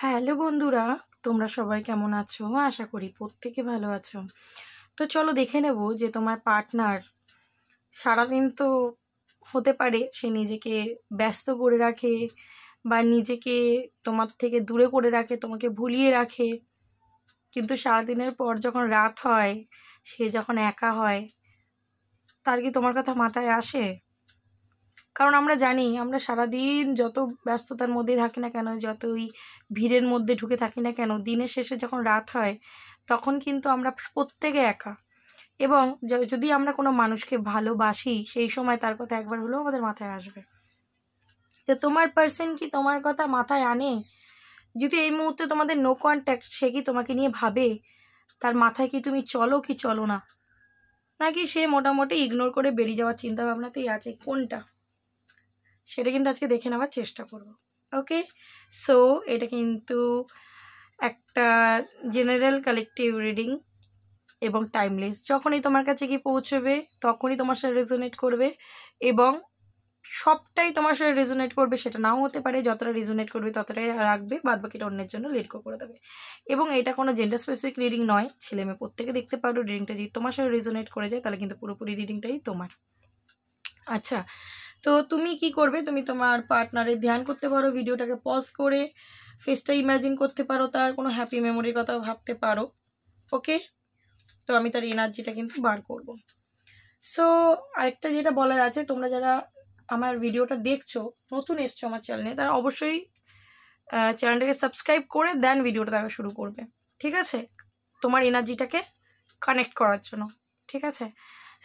Hello বন্ধুরা, তোমরা সবাই কেমন আছো? আশা করি প্রত্যেকে ভালো আছো। তো চলো দেখে নেব যে তোমার পার্টনার সারাদিন তো হতে পারে সে নিজেকে ব্যস্ত করে রাখে বা নিজেকে তোমার থেকে দূরে করে রাখে, তোমাকে ভুলিয়ে রাখে, কিন্তু সারাদিনের পর যখন রাত হয়, সে যখন একা হয়, তার কি তোমার কথা মাথায় আসে? কারণ আমরা জানি, আমরা সারাদিন যত ব্যস্ততার মধ্যে থাকি না কেন, যতই ভিড়ের মধ্যে ঢুকে থাকি না কেন, দিনের শেষে যখন রাত হয় তখন কিন্তু আমরা প্রত্যেকে একা। এবং যদি আমরা কোনো মানুষকে ভালোবাসি, সেই সময় তার কথা একবার হলেও আমাদের মাথায় আসবে। তো তোমার পার্সন কি তোমার কথা মাথায় আনে? যদি এই মুহূর্তে তোমাদের নো কন্ট্যাক্ট, সে কি তোমাকে নিয়ে ভাবে? তার মাথায় কি তুমি চলো কি চলো না, নাকি সে মোটামুটি ইগনোর করে বেরিয়ে যাওয়ার চিন্তা ভাবনাতেই আছে? কোনটা, সেটা কিন্তু আজকে দেখে নেওয়ার চেষ্টা করব। ওকে, সো এটা কিন্তু একটা জেনারেল কালেকটিভ রিডিং এবং টাইমলেস। যখনই তোমার কাছে গিয়ে পৌঁছবে তখনই তোমার সাথে রেজোনেট করবে, এবং সবটাই তোমার সাথে রেজোনেট করবে সেটা নাও হতে পারে। যতটা রেজোনেট করবে ততটাই রাখবে, বাদ বাকিটা অন্যের জন্য লেট করে দেবে। এবং এটা কোনো জেন্ডার স্পেসিফিক রিডিং নয়, ছেলে মেয়ে প্রত্যেকে দেখতে পারো। রিডিংটা যদি তোমার সাথে রেজোনেট করে যায় তাহলে কিন্তু পুরোপুরি রিডিংটাই তোমার। আচ্ছা, তো তুমি কি করবে? তুমি তোমার পার্টনারের ধ্যান করতে পারো, ভিডিওটাকে পজ করে ফেসটা ইমাজিন করতে পারো, তার কোনো হ্যাপি মেমোরির কথা ভাবতে পারো। ওকে, তো আমি তার এনার্জিটা কিন্তু বার করব। সো আরেকটা যেটা বলার আছে, তোমরা যারা আমার ভিডিওটা দেখছো, নতুন এসছো আমার চ্যানেলে, তারা অবশ্যই চ্যানেলটাকে সাবস্ক্রাইব করে দেন ভিডিওটা দেখা শুরু করবে, ঠিক আছে? তোমার এনার্জিটাকে কানেক্ট করার জন্য, ঠিক আছে?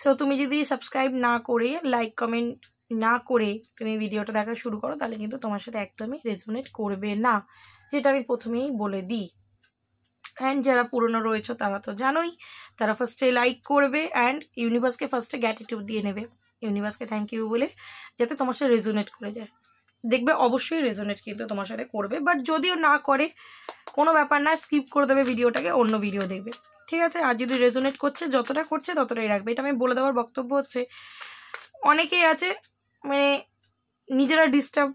সো তুমি যদি সাবস্ক্রাইব না করে, লাইক কমেন্ট না করে তুমি ভিডিওটা দেখা শুরু করো, তাহলে কিন্তু তোমার সাথে একদমই রেজোনেট করবে না, যেটা আমি প্রথমেই বলে দিই। অ্যান্ড যারা পুরনো রয়েছে তারা তো জানোই, তারা ফার্স্টে লাইক করবে অ্যান্ড ইউনিভার্সকে ফার্স্টে গ্র্যাটিটিউড দিয়ে নেবে, ইউনিভার্সকে থ্যাংক ইউ বলে, যাতে তোমার সাথে রেজোনেট করে যায়। দেখবে অবশ্যই রেজোনেট কিন্তু তোমার সাথে করবে, বাট যদিও না করে কোনো ব্যাপার না, স্কিপ করে দেবে ভিডিওটাকে, অন্য ভিডিও দেখবে, ঠিক আছে? আর যদি রেজোনেট করছে, যতটা করছে ততটাই রাখবে। এটা আমি বলে দেওয়ার বক্তব্য হচ্ছে, অনেকেই আছে মানে নিজেরা ডিস্টার্ব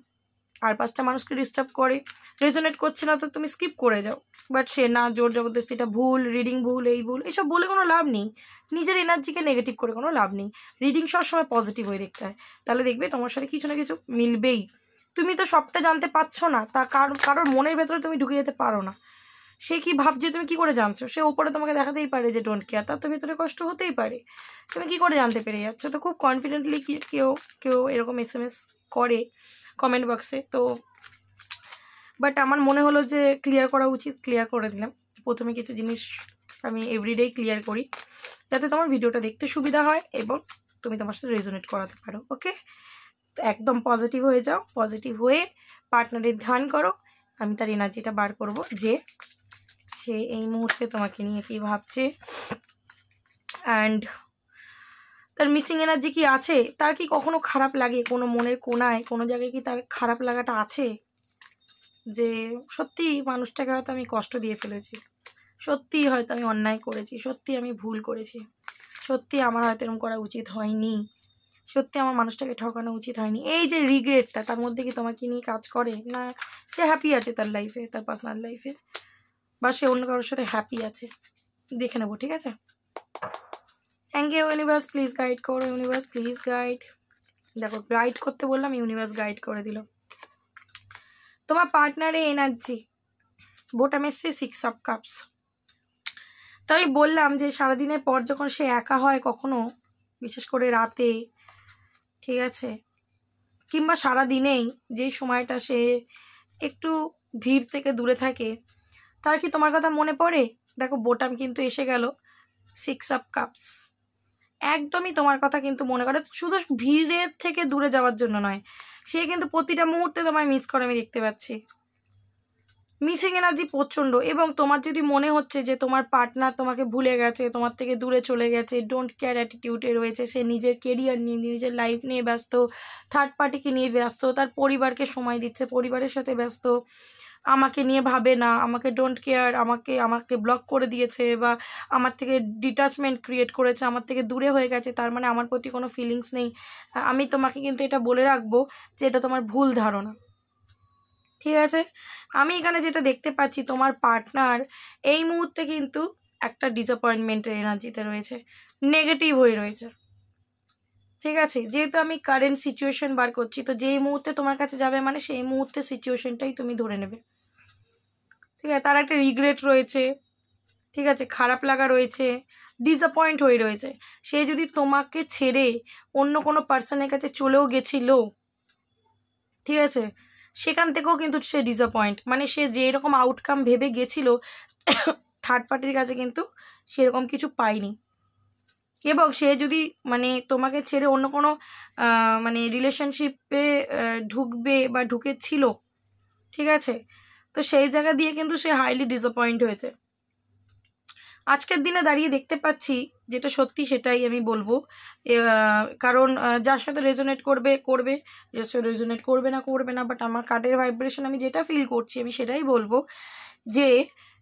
আর পাঁচটা মানুষকে ডিস্টার্ব করে, রেজোনেট করছে না তো তুমি স্কিপ করে যাও, বাট সে না, জোর জবরদস্তি, এটা ভুল, রিডিং ভুল, এই ভুল, এসব বলে কোনো লাভ নেই। নিজের এনার্জিকে নেগেটিভ করে কোনো লাভ নেই। রিডিং সবসময় পজিটিভ হয়ে দেখতে হয়, তাহলে দেখবে তোমার সাথে কিছু না কিছু মিলবেই। তুমি তো সবটা জানতে পারছো না, তা কারোর মনের ভেতরে তুমি ঢুকে যেতে পারো না। সে কি ভাবছে তুমি কি করে জানছো? সে ওপরে তোমাকে দেখাতেই পারে যে ডোন্ট কেয়ার, তার তো ভেতরে কষ্ট হতেই পারে, তুমি কি করে জানতে পেরে যাচ্ছ? তো খুব কনফিডেন্টলি কেউ কেউ এরকম SMS করে কমেন্ট বক্সে, তো বাট আমার মনে হলো যে ক্লিয়ার করা উচিত, ক্লিয়ার করে দিলাম। প্রথমে কিছু জিনিস আমি এভরিডেই ক্লিয়ার করি, যাতে তোমার ভিডিওটা দেখতে সুবিধা হয় এবং তুমি তোমার সাথে রেজোনেট করাতে পারো। ওকে, তো একদম পজিটিভ হয়ে যাও, পজিটিভ হয়ে পার্টনারের ধ্যান করো। আমি তার এনার্জিটা বার করব, যে সে এই মুহূর্তে তোমাকে নিয়ে কি ভাবছে, অ্যান্ড তার মিসিং এনার্জি কি আছে, তার কি কখনো খারাপ লাগে, কোনো মনের কোনায় কোনো জায়গায় কি তার খারাপ লাগাটা আছে, যে সত্যি মানুষটাকে হয়তো আমি কষ্ট দিয়ে ফেলেছি, সত্যিই হয়তো আমি অন্যায় করেছি, সত্যি আমি ভুল করেছি, সত্যি আমার হয়তো এরকম করা উচিত হয়নি, সত্যি আমার মানুষটাকে ঠকানো উচিত হয়নি, এই যে রিগ্রেটটা তার মধ্যে কি তোমাকে নিয়ে কাজ করে না? সে হ্যাপি আছে তার লাইফে, তার পার্সোনাল লাইফে, বা সে অন্য কারোর সাথে হ্যাপি আছে? দেখে নেবো, ঠিক আছে? Thank you universe, please guide করো, ইউনিভার্স প্লিজ গাইড। দেখো, গাইড করতে বললাম, ইউনিভার্স গাইড করে দিল। তোমার পার্টনারে এনার্জি, বোটাম এসছে 6 অফ কাপস। তো আমি বললাম যে সারাদিনের পর যখন সে একা হয়, কখনো বিশেষ করে রাতে, ঠিক আছে, কিংবা সারাদিনেই যেই সময়টা সে একটু ভিড় থেকে দূরে থাকে, তার কি তোমার কথা মনে পড়ে? দেখো, বোটাম কিন্তু এসে গেল, 6 অফ কাপস, একদমই তোমার কথা কিন্তু মনে করে, শুধু ভিড়ের থেকে দূরে যাওয়ার জন্য নয়, সে কিন্তু প্রতিটা মুহূর্তে তোমায় মিস করে, আমি দেখতে পাচ্ছি। মিসিং এনার্জি প্রচণ্ড। এবং তোমার যদি মনে হচ্ছে যে তোমার পার্টনার তোমাকে ভুলে গেছে, তোমার থেকে দূরে চলে গেছে, ডোন্ট কেয়ার অ্যাটিটিউডে রয়েছে, সে নিজের কেরিয়ার নিয়ে, নিজের লাইফ নিয়ে ব্যস্ত, থার্ড পার্টিকে নিয়ে ব্যস্ত, তার পরিবারকে সময় দিচ্ছে, পরিবারের সাথে ব্যস্ত, আমাকে নিয়ে ভাবে না, আমাকে ডোন্ট কেয়ার, আমাকে ব্লক করে দিয়েছে, বা আমার থেকে ডিটাচমেন্ট ক্রিয়েট করেছে, আমার থেকে দূরে হয়ে গেছে, তার মানে আমার প্রতি কোনো ফিলিংস নেই। আমি তোমাকে কিন্তু এটা বলে রাখবো যে এটা তোমার ভুল ধারণা। ঠিক আছে, আমি এখানে যেটা দেখতে পাচ্ছি তোমার পার্টনার এই মুহূর্তে কিন্তু একটা ডিসঅ্যাপয়েন্টমেন্টের এনার্জিতে রয়েছে, নেগেটিভ হয়ে রয়েছে। ঠিক আছে, যেহেতু আমি কারেন্ট সিচুয়েশন বার করছি, তো যেই মুহূর্তে তোমার কাছে যাবে মানে সেই মুহূর্তে সিচুয়েশনটাই তুমি ধরে নেবে। ঠিক আছে, তার একটা রিগ্রেট রয়েছে, ঠিক আছে, খারাপ লাগা রয়েছে, ডিসঅ্যাপয়েন্ট হয়ে রয়েছে। সে যদি তোমাকে ছেড়ে অন্য কোনো পার্সনের কাছে চলেও গেছিল, ঠিক আছে, সেখান থেকেও কিন্তু সে ডিসঅ্যাপয়েন্ট, মানে সে যেরকম আউটকাম ভেবে গেছিল থার্ড পার্টির কাছে কিন্তু সেরকম কিছু পায়নি। এবং সে যদি মানে তোমাকে ছেড়ে অন্য কোনো মানে রিলেশনশিপে ঢুকবে বা ঢুকেছিল, ঠিক আছে, তো সেই জায়গা দিয়ে কিন্তু সে হাইলি ডিসঅ্যাপয়েন্ট হয়েছে। আজকের দিনে দাঁড়িয়ে দেখতে পাচ্ছি যেটা সত্যি সেটাই আমি বলবো, কারণ যার সাথে রেজোনেট করবে করবে, যার সাথে রেজোনেট করবে না, বাট আমার কার্ডের ভাইব্রেশন আমি যেটা ফিল করছি আমি সেটাই বলবো যে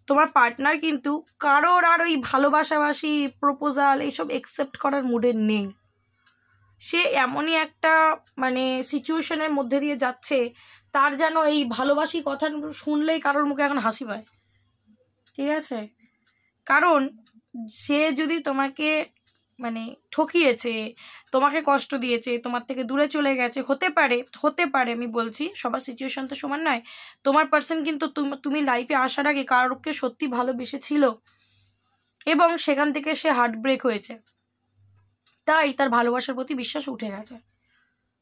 তোমার পার্টনার কিন্তু কারোর আর ওই ভালোবাসাবাসি প্রপোজাল এইসব একসেপ্ট করার মুডে নেই। সে এমনই একটা মানে সিচুয়েশনের মধ্যে দিয়ে যাচ্ছে, তার যেন এই ভালোবাসি কথা শুনলেই কারোর মুখে এখন হাসি পায়। ঠিক আছে, কারণ সে যদি তোমাকে মানে ঠকিয়েছে, তোমাকে কষ্ট দিয়েছে, তোমার থেকে দূরে চলে গেছে, হতে পারে আমি বলছি, সবার সিচুয়েশন তো সমান নয়। তোমার পার্সন কিন্তু তুমি লাইফে আসার আগে কারোকে সত্যি ভালোবেসেছিল এবং সেখান থেকে সে হার্ট ব্রেক হয়েছে, তাই তার ভালোবাসার প্রতি বিশ্বাস উঠে গেছে।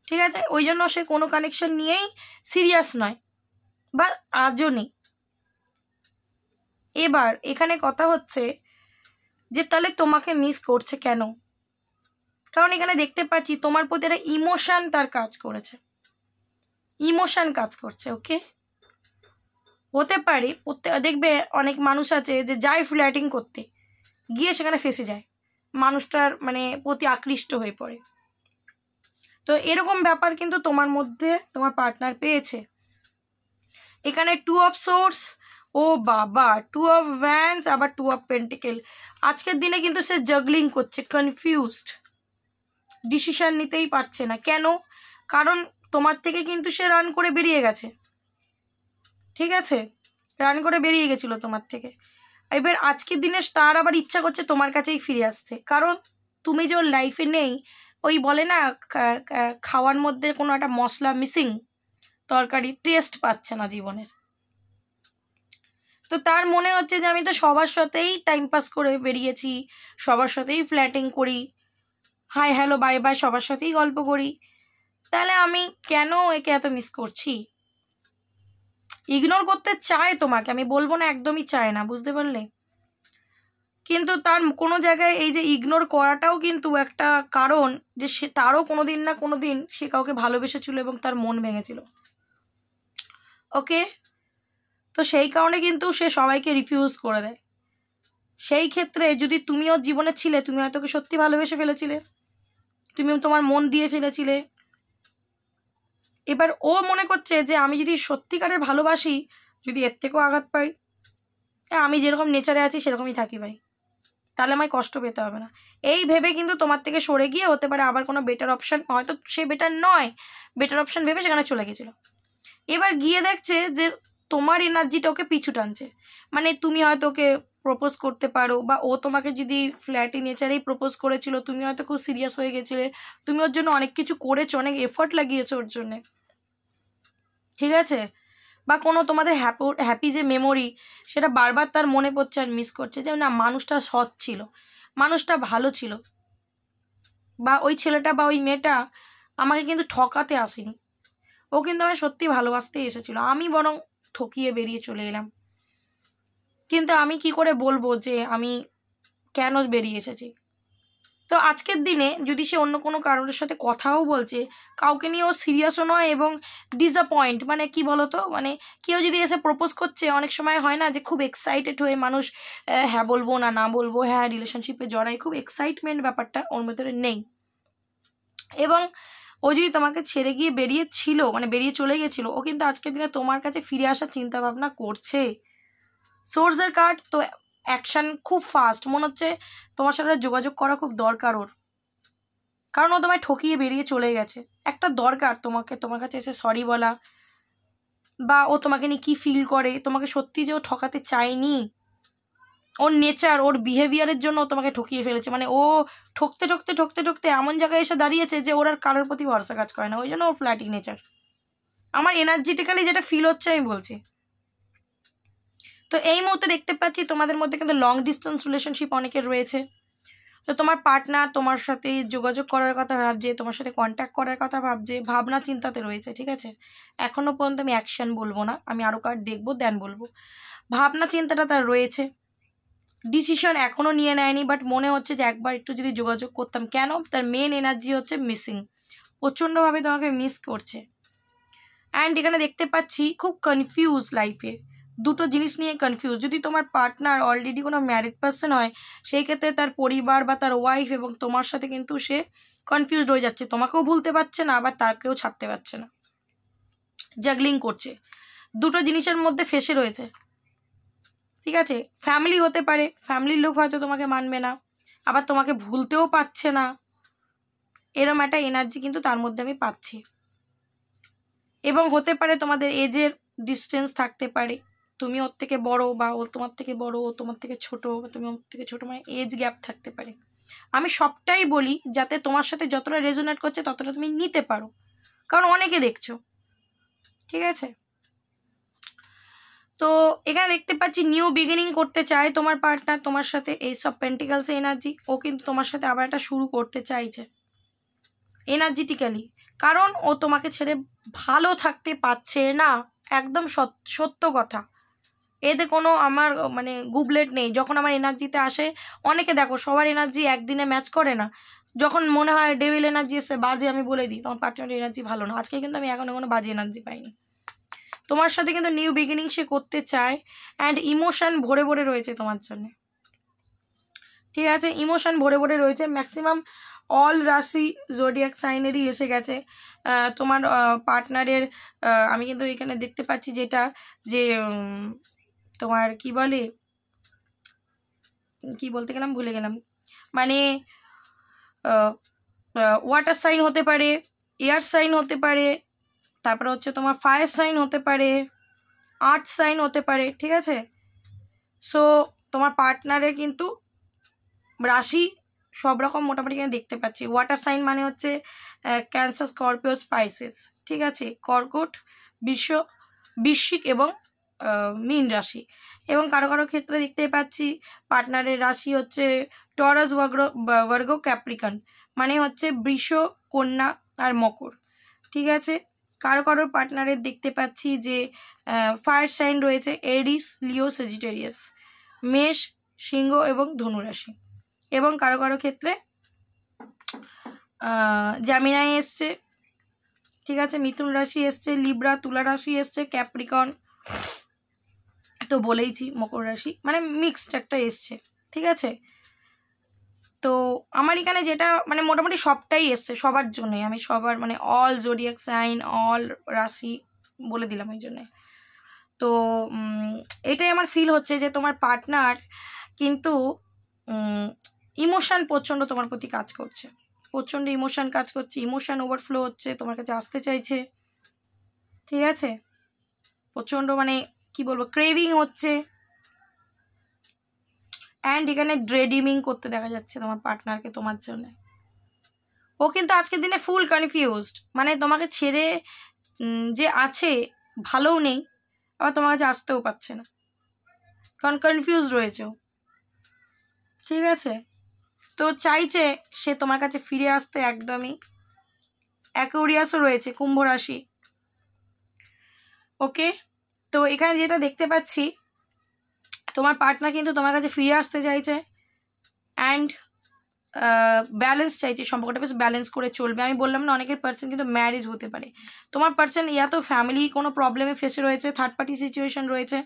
ঠিক আছে, ওই জন্য সে কোনো কানেকশন নিয়েই সিরিয়াস নয় বা আজও নেই। এবার এখানে কথা হচ্ছে যে তাহলে তোমাকে মিস করছে কেন? কারণ এখানে দেখতে পাচ্ছি তোমার প্রতি একটা ইমোশন তার কাজ করেছে, ইমোশন কাজ করছে। ওকে, হতে পারে দেখবে অনেক মানুষ আছে যে যায় ফ্ল্যাটিং করতে গিয়ে সেখানে ফেসে যায়, মানুষটার মানে প্রতি আকৃষ্ট হয়ে পড়ে। তো এরকম ব্যাপার কিন্তু তোমার মধ্যে তোমার পার্টনার পেয়েছে। এখানে 2 অফ সোর্স, ও বাবা 2 অফ ভ্যান্স, আবার 2 অফ পেন্টিকেল। আজকের দিনে কিন্তু সে জাগলিং করছে, কনফিউজড, ডিসিশন নিতেই পারছে না। কেন? কারণ তোমার থেকে কিন্তু সে রান করে বেরিয়ে গেছে। ঠিক আছে, রান করে বেরিয়ে গেছিল তোমার থেকে। এবার আজকের দিনে তার আবার ইচ্ছা করছে তোমার কাছেই ফিরে আসতে, কারণ তুমি যে ওর লাইফে নেই, ওই বলে না খাওয়ার মধ্যে কোনো একটা মশলা মিসিং, তরকারি টেস্ট পাচ্ছে না জীবনের। তো তার মনে হচ্ছে যে আমি তো সবার সাথেই টাইম পাস করে বেরিয়েছি, সবার সাথেই ফ্ল্যাটিং করি, হাই হ্যালো বাই বাই সবার সাথেই গল্প করি, তাহলে আমি কেন একে এত মিস করছি? ইগনোর করতে চায় তোমাকে, আমি বলবো না একদমই চায় না, বুঝতে পারলে? কিন্তু তার কোনো জায়গায় এই যে ইগনোর করাটাও কিন্তু একটা কারণ যে সে তারও কোনোদিন না কোনোদিন সে কাউকে ভালোবেসেছিল এবং তার মন ভেঙেছিল। ওকে, তো সেই কারণে কিন্তু সে সবাইকে রিফিউজ করে দেয়। সেই ক্ষেত্রে যদি তুমিও জীবনে ছিলে, তুমি হয়তো ওকে সত্যি ভালোবেসে ফেলেছিলে, তুমি তোমার মন দিয়ে ফেলেছিলে। এবার ও মনে করছে যে আমি যদি সত্যিকারের ভালোবাসি, যদি এর থেকেও আঘাত পাই, আমি যেরকম নেচারে আছি সেরকমই থাকি ভাই, তাহলে আমায় কষ্ট পেতে হবে না। এই ভেবে কিন্তু তোমার থেকে সরে গিয়ে হতে পারে আবার কোনো বেটার অপশন, হয়তো সে বেটার নয়, বেটার অপশন ভেবে সেখানে চলে গেছিল। এবার গিয়ে দেখছে যে তোমার এনার্জিটা ওকে পিছু টানছে। মানে তুমি হয়তো ওকে প্রপোজ করতে পারো, বা ও তোমাকে যদি ফ্ল্যাটি নেচারেই প্রপোজ করেছিল, তুমি হয়তো খুব সিরিয়াস হয়ে গেছিলে, তুমি ওর জন্য অনেক কিছু করেছো, অনেক এফর্ট লাগিয়েছো ওর জন্যে, ঠিক আছে, বা কোনো তোমাদের হ্যাপি যে মেমোরি সেটা বারবার তার মনে পড়ছে আর মিস করছে, যে না মানুষটা সৎ ছিল, মানুষটা ভালো ছিল, বা ওই ছেলেটা বা ওই মেয়েটা আমাকে কিন্তু ঠকাতে আসেনি, ও কিন্তু আমায় সত্যি ভালোবাসতে এসেছিল, আমি বরং ঠকিয়ে বেরিয়ে চলে এলাম। কিন্তু আমি কি করে বলবো যে আমি কেন বেরিয়ে এসেছি? তো আজকের দিনে যদি সে অন্য কোনো কারোর সাথে কথাও বলছে, কাউকে নিয়ে ও সিরিয়াসও নয় এবং ডিসঅ্যাপয়েন্ট, মানে কি বলতো, মানে কেউ যদি এসে প্রপোজ করছে, অনেক সময় হয় না যে খুব এক্সাইটেড হয়ে মানুষ হ্যাঁ বলবো না না বলবো, হ্যাঁ রিলেশনশিপে জড়াই, খুব এক্সাইটমেন্ট ব্যাপারটা ওর ভেতরে নেই। এবং ও যদি তোমাকে ছেড়ে গিয়ে বেরিয়েছিল, মানে বেরিয়ে চলে গেছিল, ও কিন্তু আজকের দিনে তোমার কাছে ফিরে আসার চিন্তা ভাবনা করছে। সোর্সের কার্ড তো অ্যাকশন খুব ফাস্ট, মনে হচ্ছে তোমার সাথে যোগাযোগ করা খুব দরকার ওর, কারণ ও তোমায় ঠকিয়ে বেরিয়ে চলে গেছে। একটা দরকার তোমার কাছে এসে সরি বলা, বা ও তোমাকে নিয়ে কী ফিল করে, তোমাকে সত্যি যে ও ঠকাতে চায়নি, ওর নেচার ওর বিহেভিয়ারের জন্য ও তোমাকে ঠকিয়ে ফেলেছে, মানে ও ঠকতে ঠকতে ঠকতে ঠকতে এমন জায়গায় এসে দাঁড়িয়েছে যে ওর আর কারোর প্রতি ভরসা কাজ করে না, ওই জন্য ওর ফ্ল্যাটি নেচার। আমার এনার্জেটিক্যালি যেটা ফিল হচ্ছে আমি বলছি। তো এই মুহূর্তে দেখতে পাচ্ছি তোমাদের মধ্যে কিন্তু লং ডিস্টেন্স রিলেশনশিপ অনেকের রয়েছে। তো তোমার পার্টনার তোমার সাথে যোগাযোগ করার কথা ভাবছে, তোমার সাথে কন্ট্যাক্ট করার কথা ভাবছে, ভাবনা চিন্তাতে রয়েছে, ঠিক আছে? এখনো পর্যন্ত আমি অ্যাকশন বলবো না, আমি আরও কার্ড দেখবো দেন বলবো। ভাবনা চিন্তাটা তার রয়েছে, ডিসিশন এখনও নিয়ে নেয়নি, বাট মনে হচ্ছে যে একবার একটু যদি যোগাযোগ করতাম। কেন? তার মেন এনার্জি হচ্ছে মিসিং, প্রচণ্ডভাবে তোমাকে মিস করছে। অ্যান্ড এখানে দেখতে পাচ্ছি খুব কনফিউজ লাইফে, দুটো জিনিস নিয়ে কনফিউজ। যদি তোমার পার্টনার অলরেডি কোনো ম্যারিড পার্সন হয়, সেই ক্ষেত্রে তার পরিবার বা তার ওয়াইফ এবং তোমার সাথে কিন্তু সে কনফিউজড হয়ে যাচ্ছে, তোমাকেও ভুলতে পারছে না আবার তাকেও ছাড়তে পারছে না, জাগলিং করছে, দুটো জিনিসের মধ্যে ফেসে রয়েছে, ঠিক আছে? ফ্যামিলি হতে পারে, ফ্যামিলির লোক হয়তো তোমাকে মানবে না, আবার তোমাকে ভুলতেও পারছে না, এরম একটা এনার্জি কিন্তু তার মধ্যে আমি পাচ্ছি। এবং হতে পারে তোমাদের এজের ডিস্টেন্স থাকতে পারে, তুমি ওর থেকে বড় বা ও তোমার থেকে বড়, ও তোমার থেকে ছোট বা তুমি ওর থেকে ছোট, মানে এজ গ্যাপ থাকতে পারে। আমি সবটাই বলি যাতে তোমার সাথে যতটা রেজোনেট করছে ততটা তুমি নিতে পারো, কারণ অনেকে দেখছো, ঠিক আছে? তো এখানে দেখতে পাচ্ছি নিউ বিগিনিং করতে চায় তোমার পার্টনার তোমার সাথে, এইসব পেন্টিকালস এনার্জি, ও কিন্তু তোমার সাথে আবার একটা শুরু করতে চাইছে এনার্জিটিক্যালি, কারণ ও তোমাকে ছেড়ে ভালো থাকতে পারছে না, একদম সত্য কথা। এতে কোনো আমার মানে গুবলেট নেই। যখন আমার এনার্জিতে আসে, অনেকে দেখো সবার এনার্জি একদিনে ম্যাচ করে না, যখন মনে হয় ডেভিল এনার্জি এসে বাজে, আমি বলে দিই তোমার পার্টনারের এনার্জি ভালো না। আজকে কিন্তু আমি এখনো কোনো বাজে এনার্জি পাইনি, তোমার সাথে কিন্তু নিউ বিগিনিং সে করতে চায়, অ্যান্ড ইমোশন ভরে ভরে রয়েছে তোমার জন্য, ঠিক আছে? ইমোশন ভরে ভরে রয়েছে, ম্যাক্সিমাম অল রাশি জোডিয়াক সাইনেরই এসে গেছে তোমার পার্টনারের। আমি কিন্তু এখানে দেখতে পাচ্ছি যেটা যে তোমার কি বলে, কি বলতে গেলাম ভুলে গেলাম, মানে ওয়াটার সাইন হতে পারে, এয়ার সাইন হতে পারে, তারপরে হচ্ছে তোমার ফায়ার সাইন হতে পারে, আর্থ সাইন হতে পারে, ঠিক আছে? সো তোমার পার্টনারে কিন্তু রাশি সব রকম মোটামুটি এখানে দেখতে পাচ্ছি। ওয়াটার সাইন মানে হচ্ছে ক্যান্সার, স্করপিও, স্পাইসেস, ঠিক আছে? কর্কট, বৃশ্চিক এবং মীন রাশি। এবং কারো কারো ক্ষেত্রে দেখতে পাচ্ছি পার্টনারের রাশি হচ্ছে টরাস, ভার্গো, ক্যাপ্রিকন, মানে হচ্ছে বৃষ, কন্যা আর মকর, ঠিক আছে? কারো কারো পার্টনারের দেখতে পাচ্ছি যে ফায়ার সাইন রয়েছে এরিস, লিও, সেজিটেরিয়াস, মেষ, সিংহ এবং ধনুরাশি। এবং কারো কারো ক্ষেত্রে জেমিনাই এসছে, ঠিক আছে? মিথুন রাশি এসছে, লিব্রা, তুলা রাশি এসছে, ক্যাপ্রিকন তো বলেইছি, মকর রাশি, মানে মিক্সড একটা এসছে, ঠিক আছে? তো আমার এখানে যেটা মানে মোটামুটি সবটাই এসছে সবার জন্যই, আমি সবার মানে অল জোডিয়াক সাইন, অল রাশি বলে দিলাম ওই জন্যে। তো এটাই আমার ফিল হচ্ছে যে তোমার পার্টনার কিন্তু ইমোশন প্রচণ্ড তোমার প্রতি কাজ করছে, প্রচণ্ড ইমোশন কাজ করছে, ইমোশন ওভারফ্লো হচ্ছে, তোমার কাছে আসতে চাইছে, ঠিক আছে? প্রচণ্ড মানে কি বলবো, ক্রেভিং হচ্ছে, অ্যান্ড এখানে ড্রেডিমিং করতে দেখা যাচ্ছে তোমার পার্টনারকে তোমার জন্য। ও কিন্তু আজকের দিনে ফুল কনফিউজড, মানে তোমাকে ছেড়ে যে আছে ভালোও নেই, আবার তোমার কাছে আসতেও পারছে না, কারণ কনফিউজ রয়েছে, ঠিক আছে? তো চাইছে সে তোমার কাছে ফিরে আসতে একদমই। অ্যাকোয়ারিয়াসও রয়েছে, কুম্ভ রাশি, ওকে? তো এখানে যেটা দেখতে পাচ্ছি তোমার পার্টনার কিন্তু তোমার কাছে ফিরে আসতে চাইছে, অ্যান্ড ব্যালেন্স চাইছে, সম্পর্কটা বেশ ব্যালেন্স করে চলবে। আমি বললাম না অনেকের পার্সন কিন্তু ম্যারেজ হতে পারে, তোমার পার্সন ইয়া তো ফ্যামিলি কোনো প্রবলেমে ফেসে রয়েছে, থার্ড পার্টি সিচুয়েশন রয়েছে,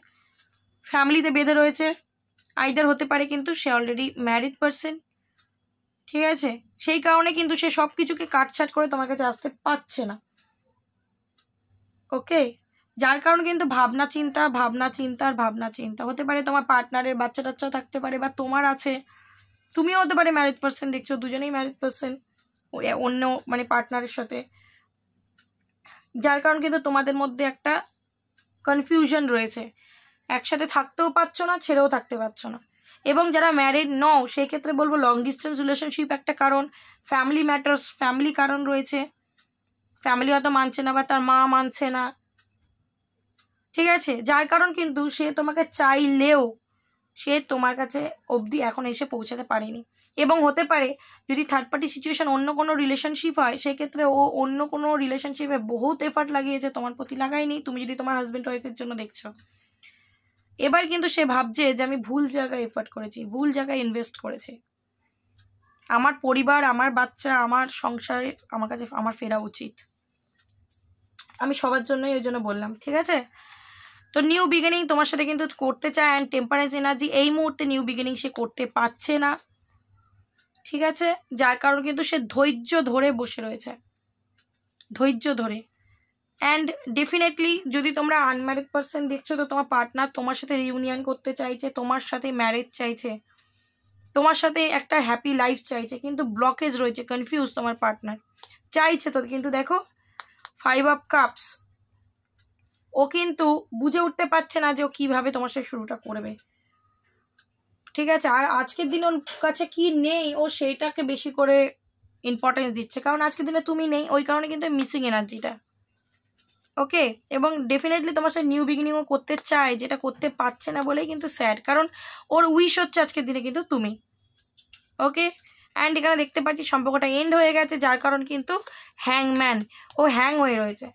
ফ্যামিলিতে বেঁধে রয়েছে, আইদার হতে পারে কিন্তু সে অলরেডি ম্যারিড পার্সন, ঠিক আছে? সেই কারণে কিন্তু সে সব কিছুকে কাটছাট করে তোমার কাছে আসতে পারছে না, ওকে? যার কারণে কিন্তু ভাবনা চিন্তা আর ভাবনা চিন্তা হতে পারে, তোমার পার্টনারের বাচ্চা টাচ্চাও থাকতে পারে, বা তোমার আছে, তুমিও হতে পারে ম্যারিড পার্সন, দেখছো দুজনেই ম্যারিড পার্সন অন্য মানে পার্টনারের সাথে, যার কারণ কিন্তু তোমাদের মধ্যে একটা কনফিউশন রয়েছে, একসাথে থাকতেও পারছো না, ছেড়েও থাকতে পারছো না। এবং যারা ম্যারিড নও সেই ক্ষেত্রে বলবো লং ডিস্টেন্স রিলেশনশিপ একটা কারণ, ফ্যামিলি ম্যাটার্স, ফ্যামিলি কারণ রয়েছে, ফ্যামিলি হয়তো মানছে না বা তার মা মানছে না, ঠিক আছে, যার কারণ কিন্তু সে তোমাকে চাইলেও সে তোমার কাছে অবধি এখন এসে পৌঁছাতে পারেনি। এবং হতে পারে যদি থার্ড পার্টি সিচুয়েশন অন্য কোনো রিলেশনশিপ হয় সেক্ষেত্রে ও অন্য কোনো রিলেশনশিপে বহুত এফার্ট লাগিয়েছে, তোমার প্রতি লাগায়নি, তুমি যদি তোমার হাজব্যান্ড ওয়াইফের জন্য দেখছো। এবার কিন্তু সে ভাবছে যে আমি ভুল জায়গায় এফার্ট করেছি, ভুল জায়গায় ইনভেস্ট করেছি, আমার পরিবার, আমার বাচ্চা, আমার সংসারে আমার কাছে আমার ফেরা উচিত। আমি সবার জন্যই ওই জন্য বললাম, ঠিক আছে। তো নিউ বিগিনিং তোমার সাথে কিন্তু করতে চায়, অ্যান্ড টেম্পারেন্স এনার্জি এই মুহূর্তে নিউ বিগিনিং সে করতে পারছে না, ঠিক আছে, যার কারণ কিন্তু সে ধৈর্য ধরে বসে রয়েছে, ধৈর্য ধরে। অ্যান্ড ডেফিনেটলি যদি তোমরা আনম্যারিড পার্সন দেখছো তো তোমার পার্টনার তোমার সাথে রিউনিয়ন করতে চাইছে, তোমার সাথে ম্যারেজ চাইছে, তোমার সাথে একটা হ্যাপি লাইফ চাইছে, কিন্তু ব্লকেজ রয়েছে, কনফিউজ তোমার পার্টনার, চাইছে তো কিন্তু দেখো 5 অফ কাপস, ও কিন্তু বুঝে উঠতে পারছে না যে ও কিভাবে তোমার সাথে শুরুটা করবে, ঠিক আছে। আর আজকের দিন ওর কাছে কি নেই ও সেইটাকে বেশি করে ইম্পর্টেন্স দিচ্ছে, কারণ আজকের দিনে তুমি নেই, ওই কারণে কিন্তু মিসিং এনার্জিটা, ওকে। এবং ডেফিনেটলি তোমার সাথে নিউ বিগিনিংও করতে চায়, যেটা করতে পারছে না বলেই কিন্তু স্যাড, কারণ ওর উইশ হচ্ছে আজকের দিনে কিন্তু তুমি, ওকে। অ্যান্ড এখানে দেখতে পাচ্ছি সম্পর্কটা এন্ড হয়ে গেছে, যার কারণ কিন্তু হ্যাংম্যান, ও হ্যাং হয়ে রয়েছে।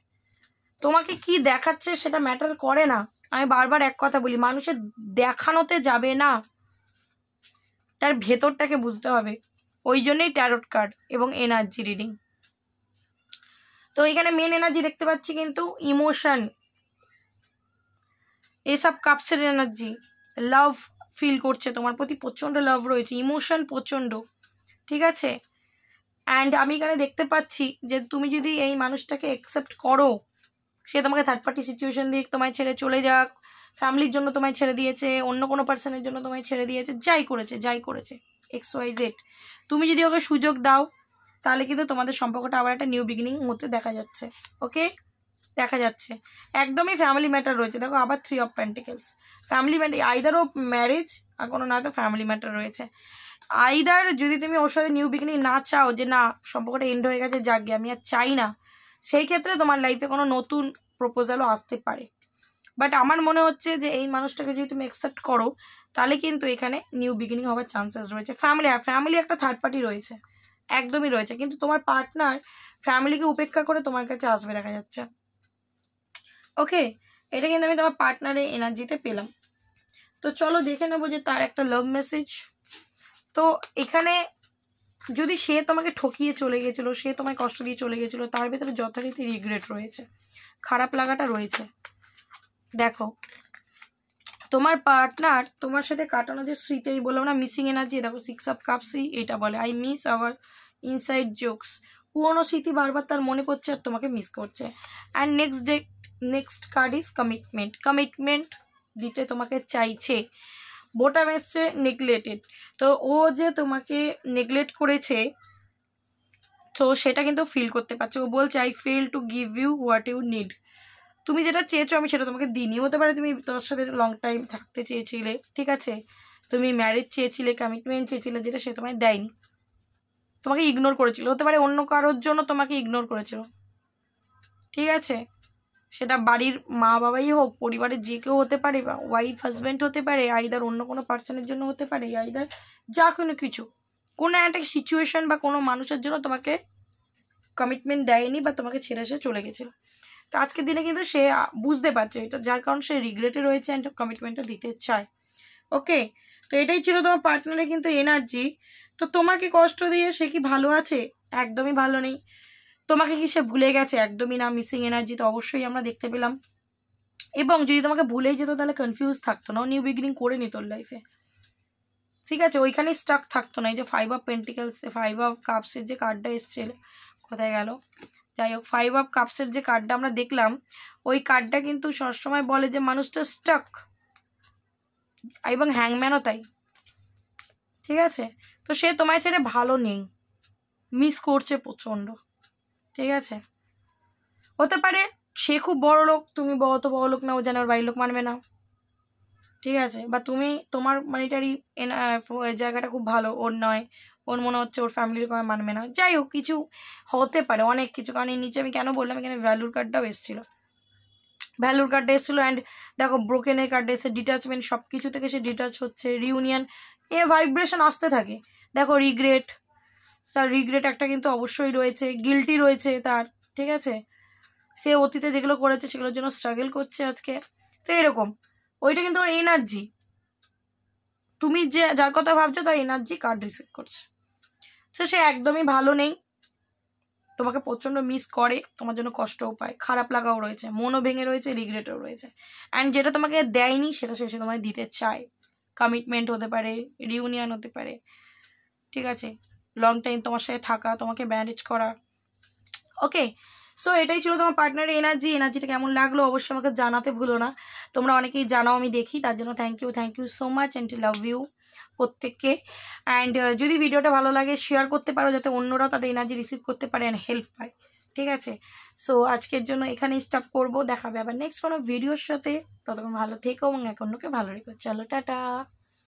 তোমাকে কি দেখাচ্ছে সেটা ম্যাটার করে না, আমি বারবার এক কথা বলি, মানুষের দেখানোতে যাবে না, তার ভেতরটাকে বুঝতে হবে, ওই জন্যই ট্যারোট কার্ড এবং এনার্জি রিডিং। তো এখানে মেন এনার্জি দেখতে পাচ্ছি কিন্তু ইমোশন, এসব কাপসের এনার্জি, লাভ ফিল করছে তোমার প্রতি, প্রচণ্ড লাভ রয়েছে, ইমোশন প্রচণ্ড, ঠিক আছে। অ্যান্ড আমি এখানে দেখতে পাচ্ছি যে তুমি যদি এই মানুষটাকে অ্যাকসেপ্ট করো, সে তোমাকে থার্ড পার্টি সিচুয়েশন দিয়ে তোমায় ছেড়ে চলে যাক, ফ্যামিলির জন্য তোমায় ছেড়ে দিয়েছে, অন্য কোনো পার্সনের জন্য তোমায় ছেড়ে দিয়েছে, যাই করেছে XYZ, তুমি যদি ওকে সুযোগ দাও তাহলে কিন্তু তোমাদের সম্পর্কটা আবার একটা নিউ বিগিনিং হতে দেখা যাচ্ছে, ওকে, দেখা যাচ্ছে। একদমই ফ্যামিলি ম্যাটার রয়েছে, দেখো আবার 3 of pentacles, family matter, either or marriage আর কোনো না তো ফ্যামিলি ম্যাটার রয়েছে। আইদার যদি তুমি ওর সাথে নিউ বিগিনিং না চাও, যে না সম্পর্কটা এন্ড হয়ে গেছে যাক আমি আর চাই না, সেই ক্ষেত্রে তোমার লাইফে কোনো নতুন প্রপোজালও আসতে পারে। বাট আমার মনে হচ্ছে যে এই মানুষটাকে যদি তুমি অ্যাকসেপ্ট করো তাহলে কিন্তু এখানে নিউ বিগিনিং হওয়ার চান্সেস রয়েছে। ফ্যামিলি একটা থার্ড পার্টি রয়েছে, একদমই রয়েছে, কিন্তু তোমার পার্টনার ফ্যামিলিকে উপেক্ষা করে তোমার কাছে আসবে দেখা যাচ্ছে, ওকে। এটা কিন্তু আমি তোমার পার্টনারের এনার্জিতে পেলাম। তো চলো দেখে নেবো যে তার একটা লাভ মেসেজ। তো এখানে যদি সে তোমাকে ঠকিয়ে চলে গেছিলো, সে তোমায় কষ্ট দিয়ে চলে গেছিলো, তার ভেতরে যথারীতি রিগ্রেট রয়েছে, খারাপ লাগাটা রয়েছে। দেখো তোমার পার্টনার তোমার সাথে কাটানো যে স্মৃতি, আমি বললাম না মিসিং এনার্জি, দেখো 6 অফ কাপসই এটা বলে, I miss hour inside jokes, পুরোনো স্মৃতি বারবার তার মনে পড়ছে আর তোমাকে মিস করছে। And next card is commitment দিতে তোমাকে চাইছে। বোটাম এসছে নেগলেক্টেড, তো ও যে তোমাকে নেগলেক্ট করেছে তো সেটা কিন্তু ফিল করতে পারছে, ও বলছে I fail to give you what you need, তুমি যেটা চেয়েছো আমি সেটা তোমাকে দিইনি। হতে পারে তুমি তোর সাথে লং টাইম থাকতে চেয়েছিলে, ঠিক আছে, তুমি ম্যারেজ চেয়েছিলে, কমিটমেন্ট চেয়েছিলে, যেটা সে তোমায় দেয়নি, তোমাকে ইগনোর করেছিল, হতে পারে অন্য কারোর জন্য তোমাকে ইগনোর করেছিল, ঠিক আছে, সেটা বাড়ির মা বাবাই হোক, পরিবারের যে কেউ হতে পারে, বা ওয়াইফ হাজব্যান্ড হতে পারে, আইদার অন্য কোনো পার্সনের জন্য হতে পারে, আইদার যা কোনো কিছু, কোনো একটা সিচুয়েশন বা কোনো মানুষের জন্য তোমাকে কমিটমেন্ট দেয়নি বা তোমাকে ছেড়ে সে চলে গেছিল। তো আজকের দিনে কিন্তু সে বুঝতে পারছে এটা, যার কারণ সে রিগ্রেটে রয়েছে অ্যান্ড কমিটমেন্টটা দিতে চায়, ওকে। তো এটাই ছিল তোমার পার্টনারের কিন্তু এনার্জি। তো তোমাকে কষ্ট দিয়ে সে কি ভালো আছে? একদমই ভালো নেই। তোমাকে কি সে ভুলে গেছে? একদমই না। মিসিং এনার্জি তো অবশ্যই আমরা দেখতে পেলাম। এবং যদি তোমাকে ভুলেই যেত তাহলে কনফিউজ থাকতো না, নিউ বিগিনিং করে নিত লাইফে, ঠিক আছে, ওইখানেই স্টাক থাকতো না। এই যে 5 অফ পেন্টিকেলস, 5 অফ কাপসের যে কার্ডটা এসছে, কোথায় গেল, যাই হোক 5 অফ কাপসের যে কার্ডটা আমরা দেখলাম, ওই কার্ডটা কিন্তু সবসময় বলে যে মানুষটা স্টাক, এবং হ্যাংম্যানও তাই, ঠিক আছে। তো সে তোমায় ছেড়ে ভালো নেই, মিস করছে প্রচণ্ড, ঠিক আছে। হতে পারে সে খুব বড় লোক, তুমি অত বড় লোক না, ও যেন ওর বাড়ির লোক মানবে না, ঠিক আছে? বা তুমি তোমার মানিটারি জায়গাটা খুব ভালো, ওর নয়, ওর মনে হচ্ছে ওর ফ্যামিলির কোনো মানবে না। যাই হোক, কিছু হতে পারে, অনেক কিছু। কারণ এর নিচে আমি কেন বললাম, এখানে ভ্যালুর কার্ডটাও এসেছিলো, ভ্যালুর কার্ডটা এসেছিলো। অ্যান্ড দেখো ব্রোকেনের কার্ডে এসে ডিট্যাচমেন্ট, সব কিছু থেকে সে ডিট্যাচ হচ্ছে, রিউনিয়ন, এ ভাইব্রেশন আসতে থাকে। দেখো রিগ্রেট, তার রিগ্রেট একটা কিন্তু অবশ্যই রয়েছে, গিল্টি রয়েছে তার, ঠিক আছে? সে অতীতে যেগুলো করেছে সেগুলোর জন্য স্ট্রাগল করছে আজকে। তো এরকম, ওইটা কিন্তু ওর এনার্জি, তুমি যে যার কথা ভাবছো তার এনার্জি কার্ড রিসিভ করছে। তো সে একদমই ভালো নেই, তোমাকে প্রচণ্ড মিস করে, তোমার জন্য কষ্টও পায়, খারাপ লাগাও রয়েছে, মনও ভেঙে রয়েছে, রিগ্রেটও রয়েছে। অ্যান্ড যেটা তোমাকে দেয়নি সেটা সে তোমায় দিতে চায়। কমিটমেন্ট হতে পারে, রিউনিয়ন হতে পারে, ঠিক আছে? লং টাইম তোমার সাথে থাকা, তোমাকে ম্যানেজ করা। ওকে, সো এটাই ছিল তোমার পার্টনারের এনার্জি। এনার্জিটা কেমন লাগলো অবশ্যই আমাকে জানাতে ভুলো না। তোমরা অনেকেই জানাও, আমি দেখি, তার জন্য thank you so much and love you প্রত্যেককে। অ্যান্ড যদি ভিডিওটা ভালো লাগে শেয়ার করতে পারো, যাতে অন্যরাও তাদের এনার্জি রিসিভ করতে পারে অ্যান্ড হেল্প পায়, ঠিক আছে? সো আজকের জন্য এখানেই স্টপ করবো, দেখাবে আবার নেক্সট কোনো ভিডিওর সাথে। ততক্ষণ ভালো থেকো এবং এক অন্যকে ভালো রেখো। চলো টাটা।